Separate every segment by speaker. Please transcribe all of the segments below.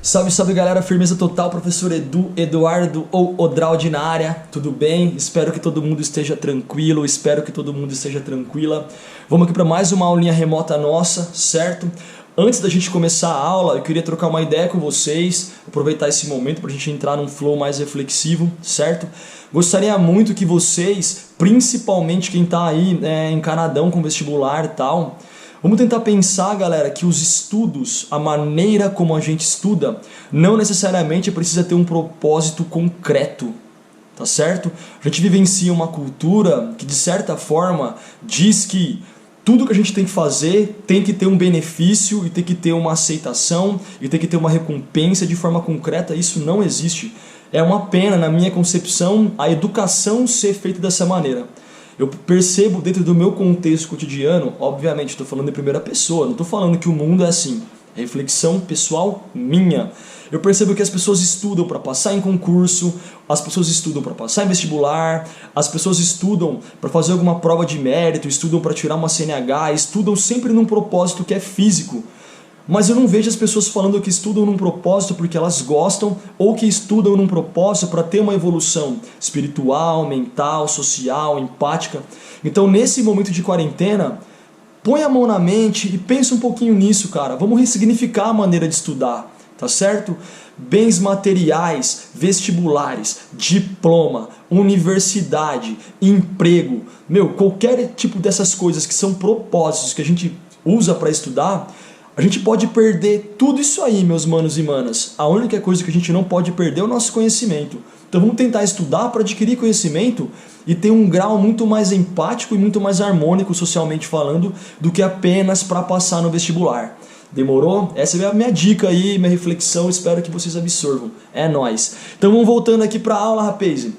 Speaker 1: Salve, salve galera, firmeza total, professor Eduardo ou Odraldi na área, tudo bem? Espero que todo mundo esteja tranquilo, espero que todo mundo esteja tranquila. Vamos aqui para mais uma aulinha remota nossa, certo? Antes da gente começar a aula, eu queria trocar uma ideia com vocês, aproveitar esse momento para a gente entrar num flow mais reflexivo, certo? Gostaria muito que vocês, principalmente quem está aí encanadão com vestibular e tal, vamos tentar pensar, galera, que os estudos, a maneira como a gente estuda, não necessariamente precisa ter um propósito concreto, tá certo? A gente vivencia uma cultura que, de certa forma, diz que tudo que a gente tem que fazer tem que ter um benefício e tem que ter uma aceitação e tem que ter uma recompensa de forma concreta. Isso não existe. É uma pena, na minha concepção, a educação ser feita dessa maneira. Eu percebo dentro do meu contexto cotidiano, obviamente estou falando em primeira pessoa, não estou falando que o mundo é assim, é reflexão pessoal minha. Eu percebo que as pessoas estudam para passar em concurso, as pessoas estudam para passar em vestibular, as pessoas estudam para fazer alguma prova de mérito, estudam para tirar uma CNH, estudam sempre num propósito que é físico. Mas eu não vejo as pessoas falando que estudam num propósito porque elas gostam ou que estudam num propósito para ter uma evolução espiritual, mental, social, empática. Então, nesse momento de quarentena, põe a mão na mente e pensa um pouquinho nisso, cara. Vamos ressignificar a maneira de estudar, tá certo? Bens materiais, vestibulares, diploma, universidade, emprego, qualquer tipo dessas coisas que são propósitos que a gente usa para estudar. A gente pode perder tudo isso aí, meus manos e manas. A única coisa que a gente não pode perder é o nosso conhecimento. Então vamos tentar estudar para adquirir conhecimento e ter um grau muito mais empático e muito mais harmônico, socialmente falando, do que apenas para passar no vestibular. Demorou? Essa é a minha dica aí, minha reflexão, espero que vocês absorvam. É nóis. Então vamos voltando aqui para a aula, rapaz.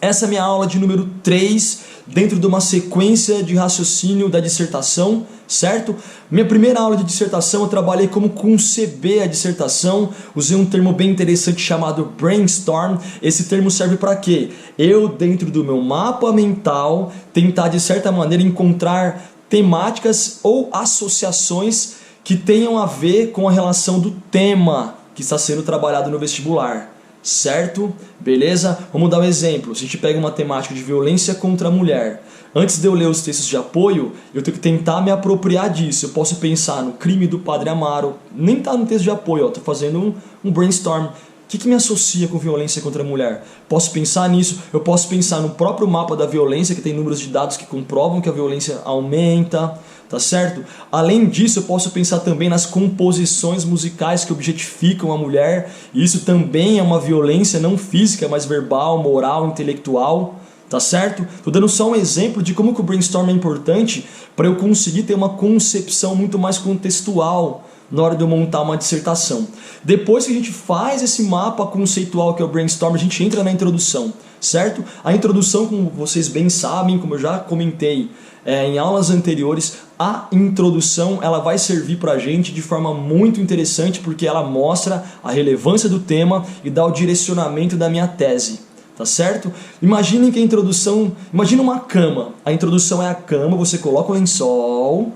Speaker 1: Essa é a minha aula de número 3, dentro de uma sequência de raciocínio da dissertação, certo? Minha primeira aula de dissertação eu trabalhei como conceber a dissertação, usei um termo bem interessante chamado brainstorm. Esse termo serve para quê? Eu, dentro do meu mapa mental, tentar de certa maneira encontrar temáticas ou associações que tenham a ver com a relação do tema que está sendo trabalhado no vestibular. Certo? Beleza? Vamos dar um exemplo. Se a gente pega uma temática de violência contra a mulher, antes de eu ler os textos de apoio, eu tenho que tentar me apropriar disso. Eu posso pensar no crime do Padre Amaro, nem está no texto de apoio, estou fazendo um brainstorm. O que me associa com violência contra a mulher? Posso pensar nisso, eu posso pensar no próprio mapa da violência, que tem números de dados que comprovam que a violência aumenta, tá certo? Além disso, eu posso pensar também nas composições musicais que objetificam a mulher, e isso também é uma violência não física, mas verbal, moral, intelectual, tá certo? Tô dando só um exemplo de como que o brainstorm é importante para eu conseguir ter uma concepção muito mais contextual na hora de eu montar uma dissertação. Depois que a gente faz esse mapa conceitual que é o brainstorm, a gente entra na introdução, certo? A introdução, como vocês bem sabem, como eu já comentei em aulas anteriores, a introdução ela vai servir para a gente de forma muito interessante porque ela mostra a relevância do tema e dá o direcionamento da minha tese. Tá certo? Imaginem que a introdução... Imagina uma cama. A introdução é a cama, você coloca o lençol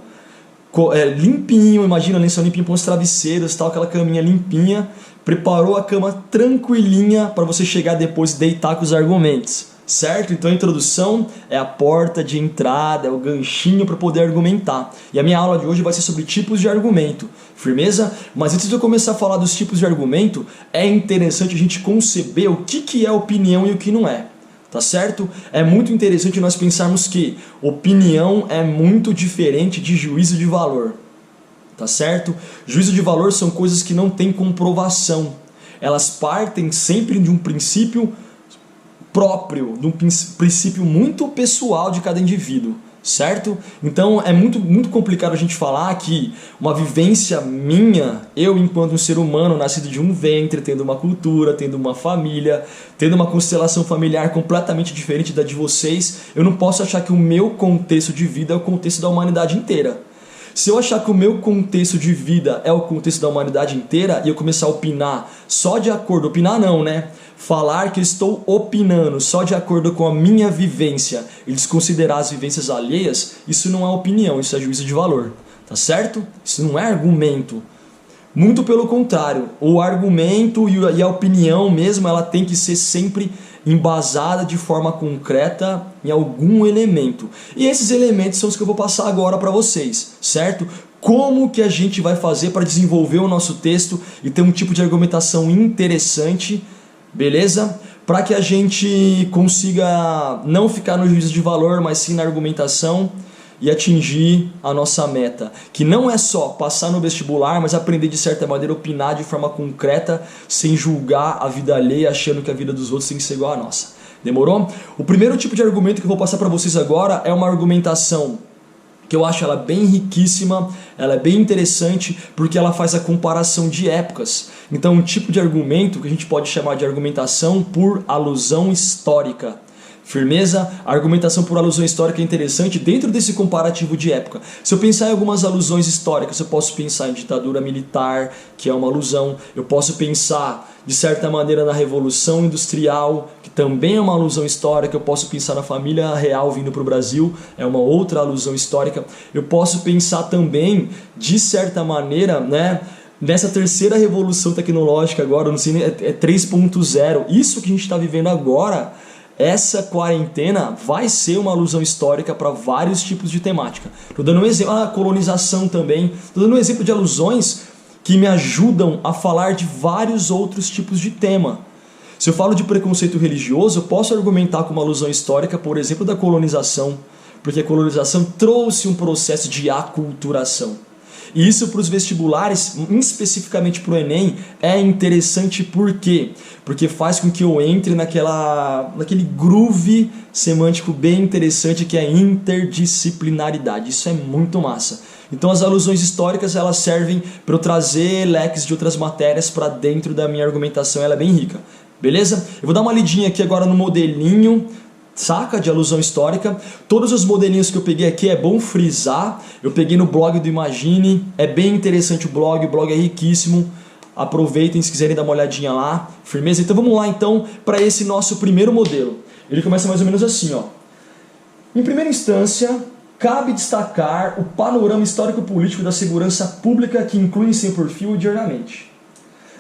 Speaker 1: limpinho, imagina o lençol limpinho com os travesseiros, tal, aquela caminha limpinha, preparou a cama tranquilinha para você chegar depois e deitar com os argumentos, certo? Então a introdução é a porta de entrada, é o ganchinho para poder argumentar. E a minha aula de hoje vai ser sobre tipos de argumento, firmeza? Mas antes de eu começar a falar dos tipos de argumento, é interessante a gente conceber o que é opinião e o que não é. Tá certo? É muito interessante nós pensarmos que opinião é muito diferente de juízo de valor. Tá certo? Juízo de valor são coisas que não têm comprovação. Elas partem sempre de um princípio próprio, de um princípio muito pessoal de cada indivíduo. Certo? Então é muito complicado a gente falar que uma vivência minha, eu enquanto um ser humano nascido de um ventre, tendo uma cultura, tendo uma família, tendo uma constelação familiar completamente diferente da de vocês, eu não posso achar que o meu contexto de vida é o contexto da humanidade inteira. Se eu achar que o meu contexto de vida é o contexto da humanidade inteira e eu começar a opinar só de acordo, opinar não, né? Falar que eu estou opinando só de acordo com a minha vivência e desconsiderar as vivências alheias, isso não é opinião, isso é juízo de valor, tá certo? Isso não é argumento. Muito pelo contrário, o argumento e a opinião mesmo, ela tem que ser sempre embasada de forma concreta em algum elemento. E esses elementos são os que eu vou passar agora para vocês, certo? Como que a gente vai fazer para desenvolver o nosso texto e ter um tipo de argumentação interessante, beleza? Para que a gente consiga não ficar no juízo de valor, mas sim na argumentação e atingir a nossa meta, que não é só passar no vestibular, mas aprender de certa maneira a opinar de forma concreta, sem julgar a vida alheia, achando que a vida dos outros tem que ser igual à nossa. Demorou? O primeiro tipo de argumento que eu vou passar para vocês agora é uma argumentação que eu acho ela bem riquíssima, ela é bem interessante, porque ela faz a comparação de épocas. Então, um tipo de argumento que a gente pode chamar de argumentação por alusão histórica. Firmeza? A argumentação por alusão histórica é interessante dentro desse comparativo de época. Se eu pensar em algumas alusões históricas, eu posso pensar em ditadura militar, que é uma alusão. Eu posso pensar, de certa maneira, na Revolução Industrial, que também é uma alusão histórica. Eu posso pensar na família real vindo para o Brasil, é uma outra alusão histórica. Eu posso pensar também, de certa maneira, né, nessa terceira revolução tecnológica agora, não sei, é 3.0. Isso que a gente está vivendo agora, essa quarentena vai ser uma alusão histórica para vários tipos de temática. Estou dando um exemplo, a colonização também. Estou dando um exemplo de alusões que me ajudam a falar de vários outros tipos de tema. Se eu falo de preconceito religioso, eu posso argumentar com uma alusão histórica, por exemplo, da colonização, porque a colonização trouxe um processo de aculturação. E isso para os vestibulares, especificamente para o Enem, é interessante por quê? Porque faz com que eu entre naquele groove semântico bem interessante que é interdisciplinaridade. Isso é muito massa. Então as alusões históricas elas servem para eu trazer leques de outras matérias para dentro da minha argumentação, ela é bem rica. Beleza? Eu vou dar uma lidinha aqui agora no modelinho, saca? De alusão histórica. Todos os modelinhos que eu peguei aqui é bom frisar. Eu peguei no blog do Imagine. É bem interessante o blog é riquíssimo. Aproveitem se quiserem dar uma olhadinha lá. Firmeza? Então vamos lá então para esse nosso primeiro modelo. Ele começa mais ou menos assim, ó. Em primeira instância, cabe destacar o panorama histórico-político da segurança pública que inclui em seu perfil diariamente.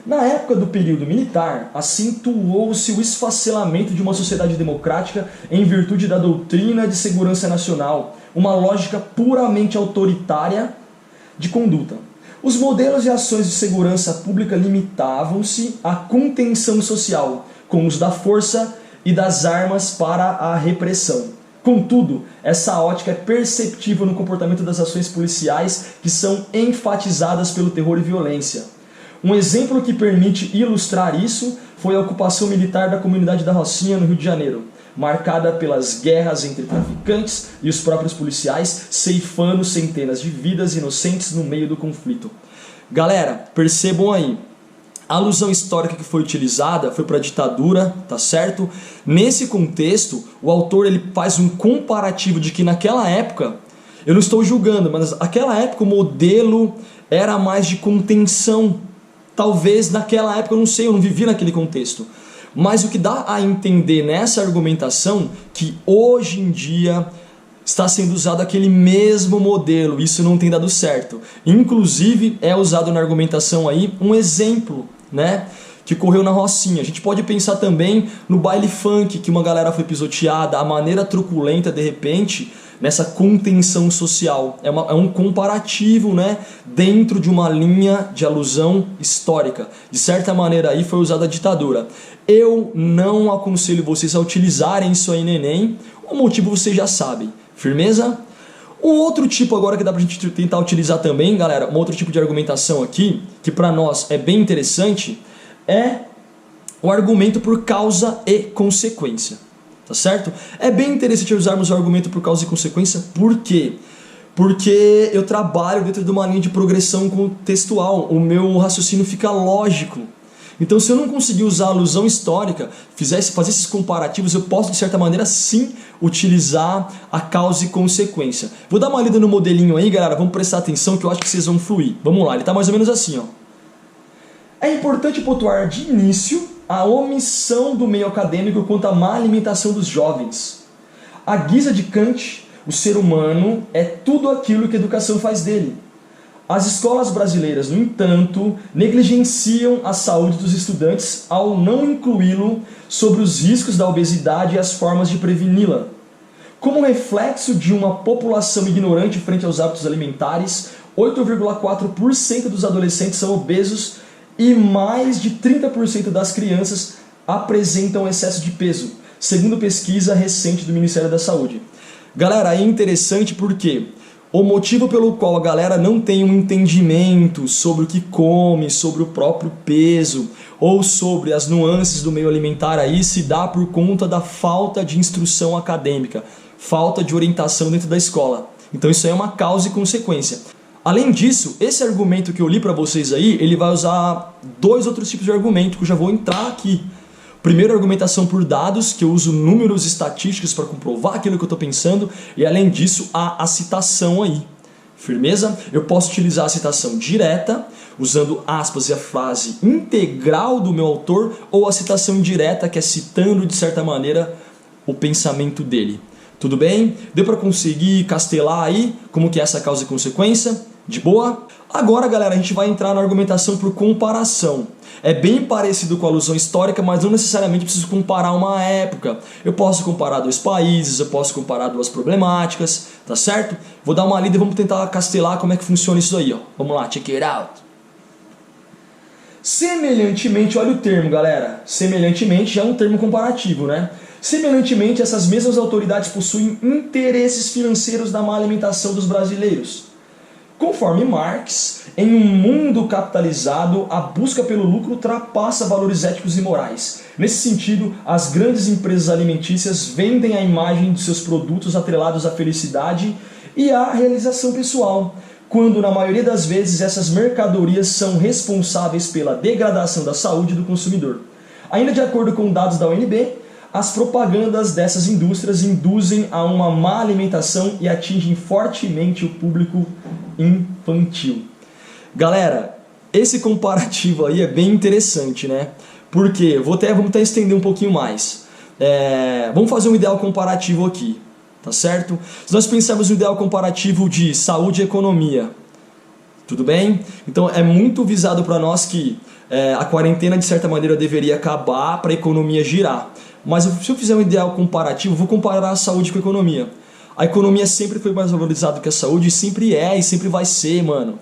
Speaker 1: Na época do período militar, acentuou-se o esfacelamento de uma sociedade democrática em virtude da doutrina de segurança nacional, uma lógica puramente autoritária de conduta. Os modelos e ações de segurança pública limitavam-se à contenção social, com o uso da força e das armas para a repressão. Contudo, essa ótica é perceptível no comportamento das ações policiais que são enfatizadas pelo terror e violência. Um exemplo que permite ilustrar isso foi a ocupação militar da comunidade da Rocinha, no Rio de Janeiro, marcada pelas guerras entre traficantes e os próprios policiais, ceifando centenas de vidas inocentes no meio do conflito. Galera, percebam aí, a alusão histórica que foi utilizada foi para a ditadura, tá certo? Nesse contexto, o autor ele faz um comparativo de que naquela época, eu não estou julgando, mas naquela época o modelo era mais de contenção. Talvez naquela época, eu não sei, eu não vivi naquele contexto. Mas o que dá a entender nessa argumentação que hoje em dia está sendo usado aquele mesmo modelo, isso não tem dado certo. Inclusive é usado na argumentação aí um exemplo, né, que ocorreu na Rocinha. A gente pode pensar também no baile funk, que uma galera foi pisoteada, a maneira truculenta de repente nessa contenção social. É um comparativo, né, dentro de uma linha de alusão histórica. De certa maneira aí foi usada a ditadura. Eu não aconselho vocês a utilizarem isso aí no Enem. O motivo vocês já sabem. Firmeza? Um outro tipo agora que dá pra gente tentar utilizar também, galera, um outro tipo de argumentação aqui, que pra nós é bem interessante, é o argumento por causa e consequência. Tá certo? É bem interessante usarmos o argumento por causa e consequência. Por quê? Porque eu trabalho dentro de uma linha de progressão contextual. O meu raciocínio fica lógico. Então, se eu não conseguir usar a alusão histórica, fazer esses comparativos, eu posso, de certa maneira, sim, utilizar a causa e consequência. Vou dar uma lida no modelinho aí, galera. Vamos prestar atenção que eu acho que vocês vão fluir. Vamos lá, ele está mais ou menos assim, ó. É importante pontuar de início a omissão do meio acadêmico quanto à má alimentação dos jovens. À guisa de Kant, o ser humano é tudo aquilo que a educação faz dele. As escolas brasileiras, no entanto, negligenciam a saúde dos estudantes ao não incluí-lo sobre os riscos da obesidade e as formas de preveni-la. Como reflexo de uma população ignorante frente aos hábitos alimentares, 8,4% dos adolescentes são obesos e mais de 30% das crianças apresentam excesso de peso, segundo pesquisa recente do Ministério da Saúde. Galera, é interessante porque o motivo pelo qual a galera não tem um entendimento sobre o que come, sobre o próprio peso ou sobre as nuances do meio alimentar aí se dá por conta da falta de instrução acadêmica, falta de orientação dentro da escola. Então isso aí é uma causa e consequência. Além disso, esse argumento que eu li para vocês aí, ele vai usar dois outros tipos de argumento que eu já vou entrar aqui. Primeiro, argumentação por dados, que eu uso números estatísticos para comprovar aquilo que eu estou pensando, e além disso, a citação aí. Firmeza? Eu posso utilizar a citação direta, usando aspas e a frase integral do meu autor, ou a citação indireta, que é citando, de certa maneira, o pensamento dele. Tudo bem? Deu para conseguir castelar aí como que é essa causa e consequência? De boa? Agora, galera, a gente vai entrar na argumentação por comparação. É bem parecido com a alusão histórica, mas não necessariamente preciso comparar uma época. Eu posso comparar dois países, eu posso comparar duas problemáticas, tá certo? Vou dar uma lida e vamos tentar castelar como é que funciona isso aí, ó. Vamos lá, check it out. Semelhantemente, olha o termo, galera. Semelhantemente já é um termo comparativo, né? Semelhantemente, essas mesmas autoridades possuem interesses financeiros na má alimentação dos brasileiros. Conforme Marx, em um mundo capitalizado, a busca pelo lucro ultrapassa valores éticos e morais. Nesse sentido, as grandes empresas alimentícias vendem a imagem de seus produtos atrelados à felicidade e à realização pessoal, quando na maioria das vezes essas mercadorias são responsáveis pela degradação da saúde do consumidor. Ainda de acordo com dados da UNB, as propagandas dessas indústrias induzem a uma má alimentação e atingem fortemente o público infantil. Galera, esse comparativo aí é bem interessante, né? Porque vamos até estender um pouquinho mais. Vamos fazer um ideal comparativo aqui, tá certo? Se nós pensarmos no ideal comparativo de saúde e economia, tudo bem? Então é muito visado para nós que a quarentena de certa maneira deveria acabar para a economia girar. Mas se eu fizer um ideal comparativo, vou comparar a saúde com a economia. A economia sempre foi mais valorizada que a saúde, sempre é e sempre vai ser, mano.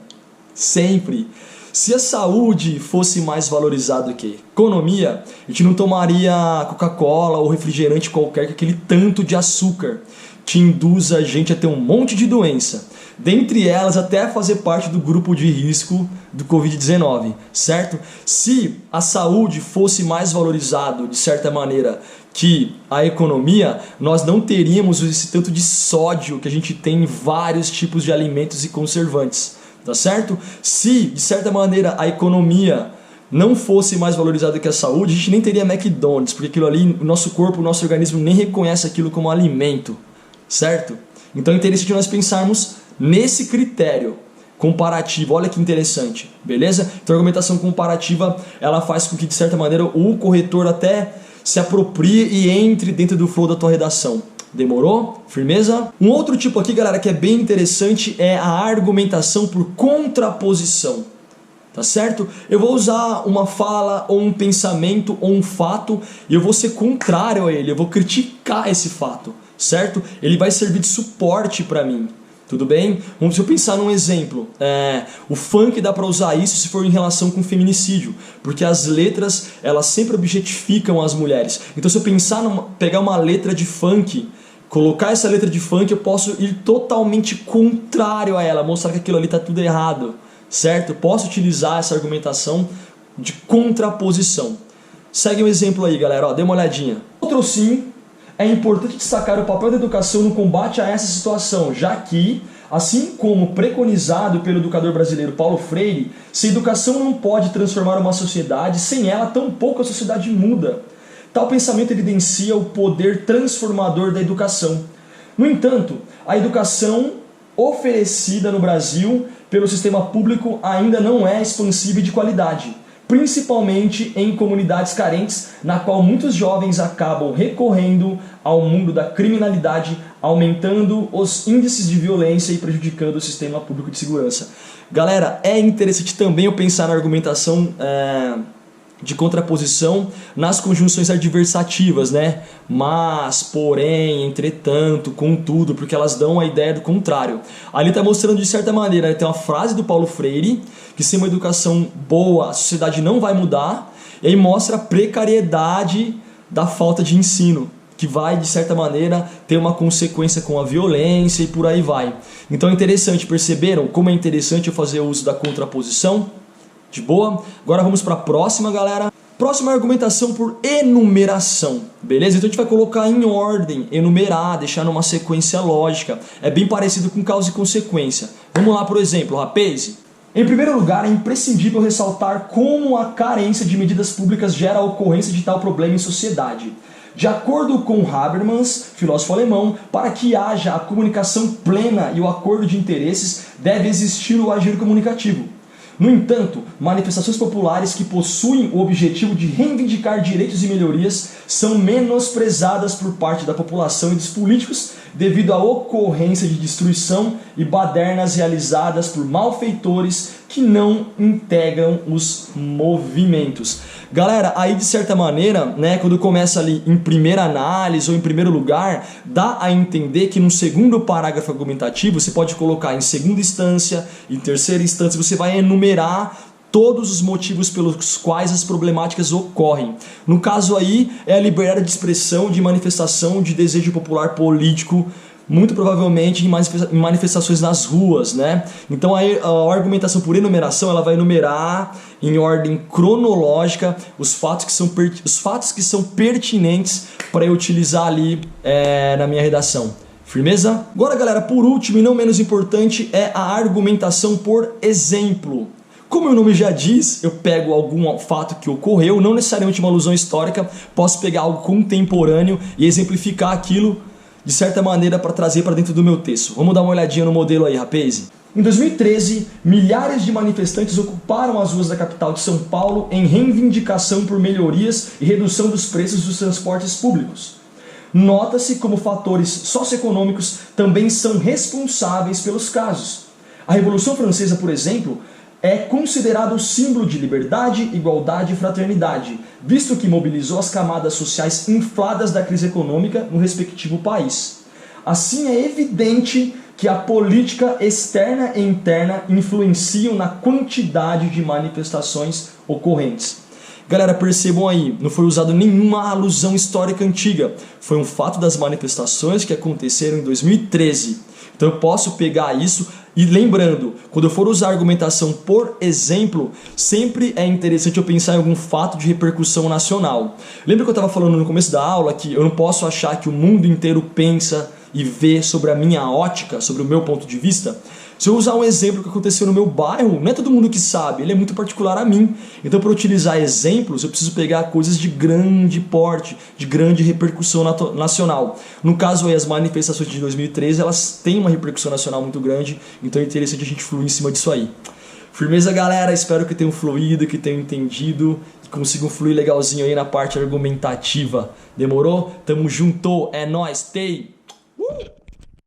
Speaker 1: Sempre. Se a saúde fosse mais valorizada que a economia, a gente não tomaria Coca-Cola ou refrigerante qualquer com aquele tanto de açúcar que induz a gente a ter um monte de doença. Dentre elas, até fazer parte do grupo de risco do Covid-19, certo? Se a saúde fosse mais valorizado, de certa maneira, que a economia, nós não teríamos esse tanto de sódio que a gente tem em vários tipos de alimentos e conservantes, tá certo? Se, de certa maneira, a economia não fosse mais valorizada que a saúde, a gente nem teria McDonald's, porque aquilo ali, o nosso corpo, o nosso organismo nem reconhece aquilo como alimento, certo? Então é interessante nós pensarmos nesse critério comparativo. Olha que interessante, beleza? Então a argumentação comparativa, ela faz com que, de certa maneira, o corretor até se aproprie e entre dentro do flow da tua redação. Demorou? Firmeza? Um outro tipo aqui, galera, que é bem interessante é a argumentação por contraposição. Tá certo? Eu vou usar uma fala ou um pensamento ou um fato e eu vou ser contrário a ele, eu vou criticar esse fato, certo? Ele vai servir de suporte para mim. Tudo bem? Vamos pensar num exemplo. O funk dá para usar isso se for em relação com feminicídio, porque as letras elas sempre objetificam as mulheres. Então se eu pegar uma letra de funk, colocar essa letra de funk, eu posso ir totalmente contrário a ela, mostrar que aquilo ali está tudo errado, certo? Eu posso utilizar essa argumentação de contraposição. Segue um exemplo aí, galera, ó, dê uma olhadinha. Outro sim. É importante destacar o papel da educação no combate a essa situação, já que, assim como preconizado pelo educador brasileiro Paulo Freire, se a educação não pode transformar uma sociedade, sem ela tampouco a sociedade muda. Tal pensamento evidencia o poder transformador da educação. No entanto, a educação oferecida no Brasil pelo sistema público ainda não é expansiva e de qualidade, principalmente em comunidades carentes, na qual muitos jovens acabam recorrendo ao mundo da criminalidade aumentando os índices de violência e prejudicando o sistema público de segurança. Galera, é interessante também eu pensar na argumentação de contraposição nas conjunções adversativas, né? Mas, porém, entretanto, contudo, porque elas dão a ideia do contrário. Ali está mostrando de certa maneira, né? Tem uma frase do Paulo Freire, que sem uma educação boa a sociedade não vai mudar, e aí mostra a precariedade da falta de ensino, que vai, de certa maneira, ter uma consequência com a violência e por aí vai. Então é interessante, perceberam como é interessante eu fazer uso da contraposição? De boa? Agora vamos para a próxima, galera. Próxima argumentação por enumeração, beleza? Então a gente vai colocar em ordem, enumerar, deixar numa sequência lógica. É bem parecido com causa e consequência. Vamos lá, por exemplo, rapaz. Em primeiro lugar, é imprescindível ressaltar como a carência de medidas públicas gera a ocorrência de tal problema em sociedade. De acordo com Habermas, filósofo alemão, para que haja a comunicação plena e o acordo de interesses, deve existir o agir comunicativo. No entanto, manifestações populares que possuem o objetivo de reivindicar direitos e melhorias são menosprezadas por parte da população e dos políticos devido à ocorrência de destruição e badernas realizadas por malfeitores que não integram os movimentos. Galera, aí de certa maneira, né, quando começa ali em primeira análise ou em primeiro lugar, dá a entender que no segundo parágrafo argumentativo você pode colocar em segunda instância, em terceira instância, você vai enumerar todos os motivos pelos quais as problemáticas ocorrem. No caso aí, é a liberdade de expressão, de manifestação de desejo popular político, muito provavelmente em manifestações nas ruas, né? Então aí a argumentação por enumeração, ela vai enumerar em ordem cronológica os fatos que são pertinentes para eu utilizar ali na minha redação. Firmeza? Agora, galera, por último e não menos importante é a argumentação por exemplo. Como o nome já diz, eu pego algum fato que ocorreu, não necessariamente uma alusão histórica, posso pegar algo contemporâneo e exemplificar aquilo de certa maneira para trazer para dentro do meu texto. Vamos dar uma olhadinha no modelo aí, rapaz. Em 2013, milhares de manifestantes ocuparam as ruas da capital de São Paulo em reivindicação por melhorias e redução dos preços dos transportes públicos. Nota-se como fatores socioeconômicos também são responsáveis pelos casos. A Revolução Francesa, por exemplo, é considerado o símbolo de liberdade, igualdade e fraternidade, visto que mobilizou as camadas sociais infladas da crise econômica no respectivo país. Assim, é evidente que a política externa e interna influenciam na quantidade de manifestações ocorrentes. Galera, percebam aí, não foi usado nenhuma alusão histórica antiga, foi um fato das manifestações que aconteceram em 2013. Então eu posso pegar isso. E lembrando, quando eu for usar argumentação por exemplo, sempre é interessante eu pensar em algum fato de repercussão nacional. Lembra que eu estava falando no começo da aula que eu não posso achar que o mundo inteiro pensa e vê sobre a minha ótica, sobre o meu ponto de vista? Se eu usar um exemplo que aconteceu no meu bairro, não é todo mundo que sabe, ele é muito particular a mim. Então, para utilizar exemplos, eu preciso pegar coisas de grande porte, de grande repercussão nacional. No caso aí, as manifestações de 2013, elas têm uma repercussão nacional muito grande, então é interessante a gente fluir em cima disso aí. Firmeza, galera? Espero que tenham fluído, que tenham entendido, que consigam fluir legalzinho aí na parte argumentativa. Demorou? Tamo junto, é nóis, tei!